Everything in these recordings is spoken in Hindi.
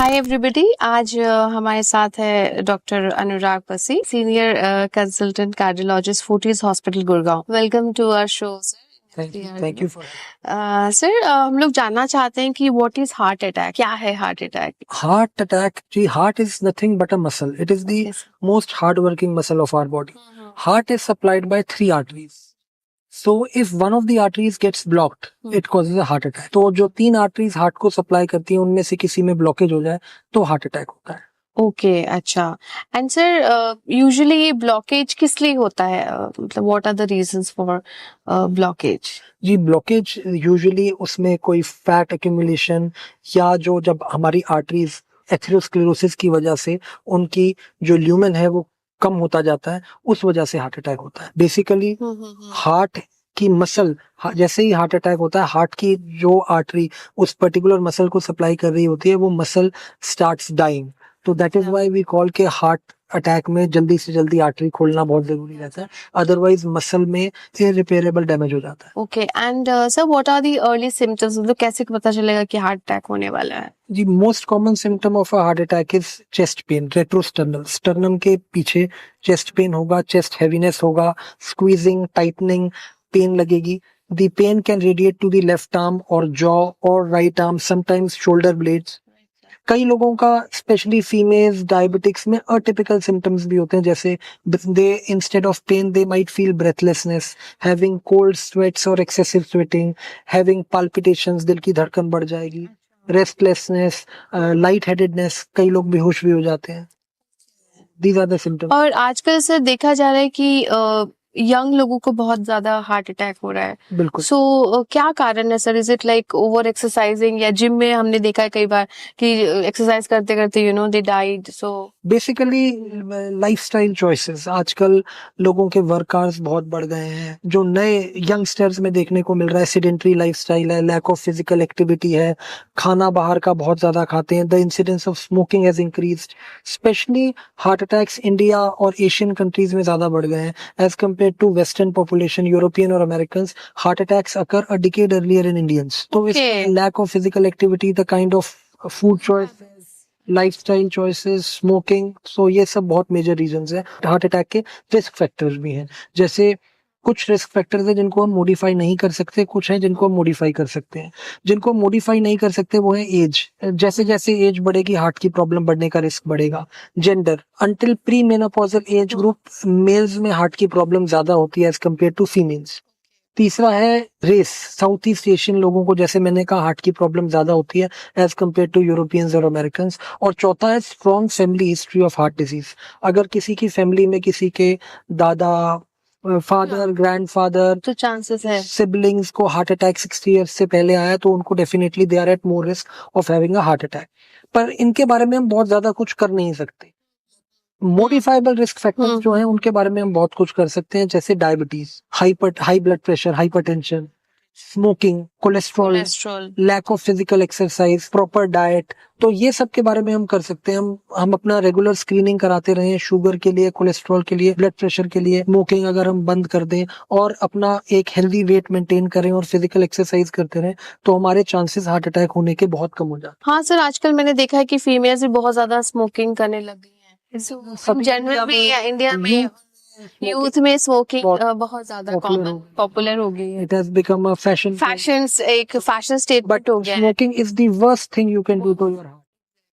Hi everybody. आज हमारे साथ है doctor Anurag Pasi, senior consultant cardiologist, Fortis hospital Gurgaon. Welcome to our show sir. Thank you for sir, हम लोग जानना चाहते हैं कि व्हाट इज हार्ट अटैक, क्या है हार्ट अटैक? हार्ट अटैक जी, heart is nothing but a muscle. It is the Yes. most hardworking muscle of our body. Heart is supplied by 3 arteries. So if one of the arteries gets blocked, it causes a heart attack. तो जो 3 arteries हार्ट को सप्लाई करती हैं उनमें से किसी में ब्लॉकेज हो जाए तो हार्ट अटैक होता है. ओके, अच्छा। एंड सर, यूजुअली ये ब्लॉकेज किस लिए होता है? मतलब what are the reasons for blockage? जी, ब्लॉकेज यूजुअली उसमें कोई फैट एक्यूमुलेशन या जो जब हमारी आर्टरीज एथेरोस्क्लेरोसिस की वजह से उनकी जो ल्यूमेन है वो कम होता जाता है, उस वजह से हार्ट अटैक होता है. बेसिकली हार्ट की मसल, जैसे ही हार्ट अटैक होता है हार्ट की जो आर्टरी उस पर्टिकुलर मसल को सप्लाई कर रही होती है वो मसल स्टार्ट्स डाइंग. तो that is why we call के हार्ट अटैक में जल्दी से जल्दी आर्टरी खोलना बहुत जरूरी रहता है, अदरवाइज मसल में इररिपेयरेबल डैमेज हो जाता है. Okay, and sir what are the early symptoms? मतलब कैसे पता चलेगा कि हार्ट अटैक होने वाला है? जी, most common symptom of a heart attack is chest pain, retrosternal, sternum के पीछे चेस्ट पेन होगा, चेस्ट हैवीनेस होगा, स्क्वीजिंग, टाइटनिंग, पेन लगेगी. The pain can radiate to the left arm और जॉ और right arm, sometimes shoulder blades. कई लोगों का स्पेशली फीमेल्स डायबिटिक्स में अटिपिकल सिम्टम्स भी होते हैं, जैसे they instead of pain they might feel breathlessness, having cold sweats और एक्सेसिव स्वेटिंग, हैविंग पाल्पिटेशंस, दिल की धड़कन बढ़ जाएगी, रेस्टलेसनेस, लाइट हेडेडनेस, कई लोग बेहोश भी हो जाते हैं. These are the symptoms. और आजकल सर देखा जा रहा है कि यंग लोगों को बहुत ज्यादा हार्ट अटैक हो रहा है. बिल्कुल. सो क्या कारण है sir? Is it like over exercising, या जिम में हमने देखा है कई बार कि एक्सरसाइज करते करते they died? So basically lifestyle choices. आजकल लोगों के वर्क आवर्स बहुत बढ़ गए हैं. जो नए यंगस्टर्स में देखने को मिल रहा है सेडेंटरी लाइफस्टाइल है, लैक ऑफ फिजिकल एक्टिविटी है, खाना बाहर का बहुत ज्यादा खाते हैं. The incidence of smoking has increased. Specially heart attacks India और एशियन कंट्रीज में ज्यादा बढ़ गए हैं as compared to western population, European और American. Heart attacks occur a decade earlier in Indians. तो Okay. Lack of physical activity, the kind of food choice, lifestyle choices, smoking, so ये सब बहुत मेजर रीजंस है. हार्ट अटैक के रिस्क फैक्टर्स भी हैं, जैसे कुछ रिस्क फैक्टर्स हैं जिनको हम मॉडिफाई नहीं कर सकते, कुछ हैं जिनको हम मॉडिफाई कर सकते हैं. जिनको मॉडिफाई नहीं कर सकते वो है एज. जैसे जैसे एज बढ़ेगी हार्ट की प्रॉब्लम बढ़ने का रिस्क बढ़ेगा. Gender, until pre menopausal age group males में हार्ट की प्रॉब्लम ज्यादा होती है एज कम्पेयर टू फीमेल्स. तीसरा है रेस. साउथ ईस्ट एशियन लोगों को, जैसे मैंने कहा, हार्ट की प्रॉब्लम ज्यादा होती है एज कम्पेयर टू यूरोपियंस और अमेरिकन. और चौथा है strong family history of heart disease. अगर किसी की फैमिली में किसी के दादा, फादर, ग्रैंडफादर, तो चांसेस है सिबलिंग्स को हार्ट अटैक 60 इयर्स से पहले आया तो उनको definitely they are at more risk of having a heart attack. पर इनके बारे में हम बहुत ज्यादा कुछ कर नहीं सकते. मॉडिफाइबल रिस्क फैक्टर्स जो हैं उनके बारे में हम बहुत कुछ कर सकते हैं, जैसे diabetes, high blood pressure, hypertension, smoking, cholesterol, lack of physical exercise, proper diet. तो ये सब के बारे में हम कर सकते हैं. हम अपना रेगुलर स्क्रीनिंग कराते रहें, शुगर के लिए, कोलेस्ट्रॉल के लिए, ब्लड प्रेशर के लिए. स्मोकिंग अगर हम बंद कर दें और अपना एक हेल्दी वेट मेंटेन करें और फिजिकल एक्सरसाइज करते रहें तो हमारे चांसेस हार्ट अटैक होने के बहुत कम हो जाते हैं. हाँ सर, आजकल मैंने देखा है कि फीमेल्स भी बहुत ज्यादा स्मोकिंग करने लग गई हैं. जनरल में या इंडिया में यूथ में स्मोकिंग बहुत ज्यादा पॉपुलर हो गई है. It has become a fashion. एक फैशन स्टेटमेंट हो गया है. Smoking is the worst thing you can do to your heart.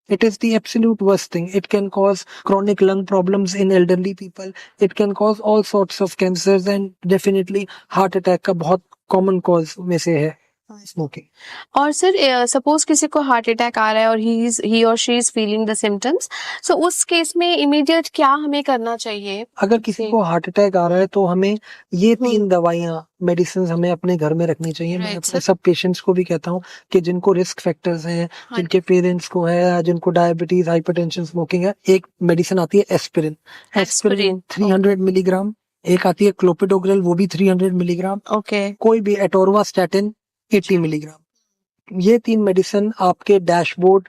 It is the absolute worst thing. It can cause chronic lung problems in elderly people. It can cause all sorts of cancers and definitely heart attack का बहुत common cause में से है स्मोकिंग. और सर, सपोज किसी को हार्ट अटैक आ रहा है और ही और she is feeling the symptoms, so उस केस में इमीडिएट क्या हमें करना चाहिए? अगर किसी को हार्ट अटैक आ रहा है तो हमें ये 3 दवाइयाँ, मेडिसिन हमें अपने घर में रखनी चाहिए. मैं अपने सब पेशेंट्स को भी कहता हूँ कि जिनको रिस्क फैक्टर्स हैं, जिनके पेरेंट्स को है, जिनको डायबिटीज, हाइपरटेंशन, स्मोकिंग है, एक मेडिसिन आती है एस्पिरिन. Aspirin 300 milligram. एक आती है क्लोपिडोग्रेल, वो भी 300 मिलीग्राम. ओके. कोई भी एटोरवास्टैटिन 80 मिलीग्राम. ये 3 मेडिसिन आपके डैशबोर्ड,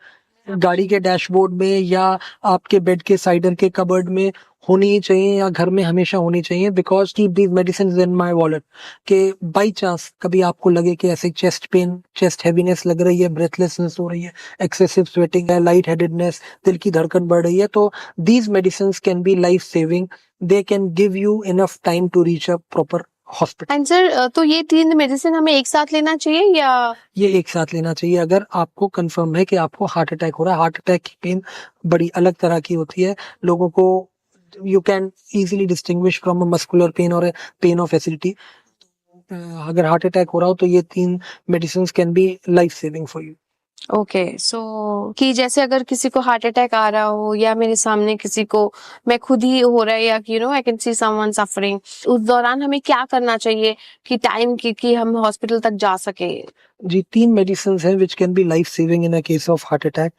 गाड़ी के डैशबोर्ड में या आपके बेड के साइडर के कबर्ड में होनी ही चाहिए या घर में हमेशा होनी चाहिए, because keep these medicine in my wallet. के बाई चांस कभी आपको लगे कि ऐसे चेस्ट पेन, चेस्ट हैवीनेस लग रही है, ब्रेथलेसनेस हो रही है, एक्सेसिव स्वेटिंग है, लाइट हेडेडनेस, दिल की धड़कन बढ़ रही है, तो these medicine can be life saving. They can give you enough time to reach a proper hospital. And sir तो ये 3 मेडिसिन हमें एक साथ लेना चाहिए या? ये एक साथ लेना चाहिए अगर आपको कंफर्म है कि आपको हार्ट अटैक हो रहा है। हार्ट अटैक की पेन बड़ी अलग तरह की होती है। लोगों को you can easily distinguish from a muscular pain और पेन ऑफ एसिडिटी। अगर हार्ट अटैक हो रहा हो तो ये 3 medicine can be life saving for you. Okay so कि जैसे अगर किसी को हार्ट अटैक आ रहा हो या मेरे सामने किसी को, मैं खुद ही हो रहा है या I can see someone suffering, उस दौरान हमें क्या करना चाहिए कि टाइम की कि हम हॉस्पिटल तक जा सके? जी 3 मेडिसिन हैं which can be life saving in a case of heart attack.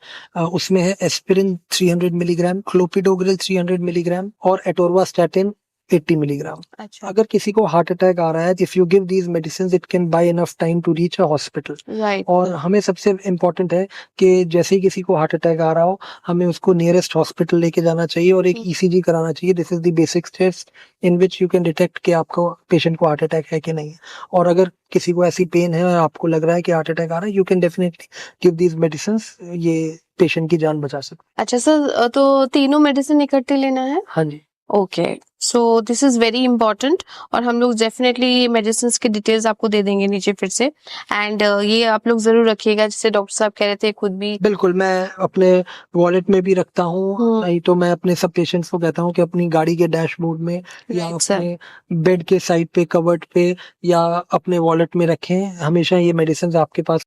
उसमें है एस्पिरिन 300 मिलीग्राम, क्लोपिडोग्रिल 300 मिलीग्राम और एटोरवास्टैटिन 80 मिलीग्राम। अच्छा, अगर किसी को हार्ट अटैक आ रहा है, if you give these medicine it can buy enough time to reach a hospital. Right. और हमें सबसे इम्पोर्टेंट है कि जैसे ही किसी को हार्ट अटैक आ रहा हो, हमें उसको नियरेस्ट हॉस्पिटल लेके जाना चाहिए और एक ईसीजी कराना चाहिए। This is the basic steps in which you can detect कि आपको पेशेंट को हार्ट अटैक है कि नहीं है। और अगर किसी को ऐसी पेन है और आपको लग रहा है कि हार्ट अटैक आ रहा है, you can definitely give these medicine. ये पेशेंट की जान बचा सकते। अच्छा सर तो तीनों मेडिसिन इकट्ठे लेना है? हाँ जी। Okay so this is very important और हम लोग डेफिनेटली मेडिसिन की डिटेल्स आपको दे देंगे नीचे फिर से। एंड ये आप लोग जरूर रखिएगा, जैसे डॉक्टर साहब कह रहे थे खुद भी। बिल्कुल, मैं अपने वॉलेट में भी रखता हूँ, हम्म, नहीं तो मैं अपने सब पेशेंट्स को कहता हूँ कि अपनी गाड़ी के डैशबोर्ड में या राइट सर। अपने बेड के साइड पे, कबर्ड पे या अपने वॉलेट में रखें। हमेशा ये मेडिसिन आपके पास